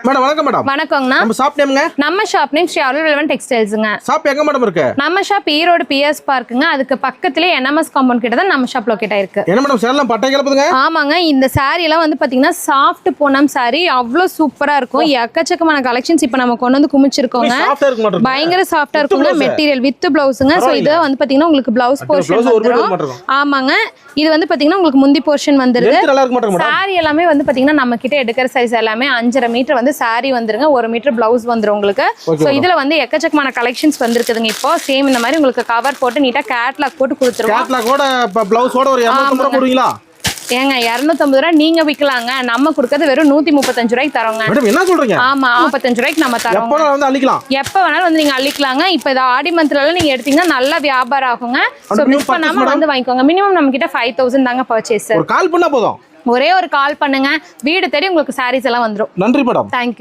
Madam வணக்கம் madam. வணக்கங்கண்ணா. நம்ம shop நேம்ங்க? நம்ம shop name Sri all relevant டெக்ஸ்டைல்ஸ்ங்க. ஷாப் எங்க மேடம் இருக்கு? நம்ம ஷாப் ஈரோடு பிஎஸ் பார்க்குங்க. அதுக்கு பக்கத்துலயே என்எம்எஸ் காம்பவுண்ட் கிட்ட தான் நம்ம ஷாப் லொகேட் ஆயிருக்கு. என்ன மேடம் சேலம் பட்டை கிளப்புதுங்க? ஆமாங்க. இந்த saree எல்லாம் வந்து பாத்தீங்கன்னா சாஃப்ட் பூனம் saree அவ்வளோ சூப்பரா இருக்கும். எக்கச்சக்கமான கலெக்ஷன்ஸ் இப்போ நம்ம கொண்டு வந்து குமிச்சிருக்கோங்க. பயங்கர சாஃப்டா இருக்குங்க. Material with பிளவுஸுங்க. ஸோ இது வந்து பாத்தீங்கன்னா உங்களுக்கு பிளவுஸ் போர்ஷன் வந்துரும். ஆமாங்க. இது வந்து பாத்தீங்கன்னா உங்களுக்கு முந்தி போர்ஷன் வந்துருது. saree எல்லாமே வந்து பாத்தீங்கன்னா நம்ம கிட்ட எடுக்கிற சைஸ் எல்லாமே 5.5 மீட்டர் வந்து saree வந்துருங்க. 1 மீட்டர் பிளவுஸ் வந்துரும் உங்களுக்கு. சோ இதுல வந்து எக்கச்சக்கமான கலெக்ஷன்ஸ் வந்திருக்குதுங்க. இப்போ சேம் இந்த மாதிரி உங்களுக்கு கவர் போட்டு நீட்டா கேட்லாக் போட்டு கொடுத்துருவோம். கேட்லாகோட பிளவுஸோட ஒரு 250 ரூபாய் போடுவீங்களா? ஏங்க 250 ரூபாய் நீங்க விக்கலாங்க. நம்ம கொடுக்கிறது வெறும் 135 ரூபாய்க்கு தரோங்க. மேடம் என்ன சொல்றீங்க? ஆமா 35 ரூபாய்க்கு நம்ம தரோம். எப்ப வேணாலும் வந்து அள்ளிக்கலாம். எப்ப வேணாலும் வந்து நீங்க அள்ளிக்கலாங்க. இப்போ இது ஆடி மந்த்ல எல்லாம் நீங்க எடுத்தீங்கன்னா நல்ல வியாபாரம் ஆகுங்க. சோ மிஸ் பண்ணாம வந்து வாங்கிக்கோங்க. மினிமம் நம்ம கிட்ட 5000 தாங்க பர்ச்சேஸ். ஒரு கால் பண்ணா போதும். ஒரே ஒரு கால் பண்ணுங்க. வீடு தேடி உங்களுக்கு sarees எல்லாம் வந்துரும். நன்றி மேடம். Thank you.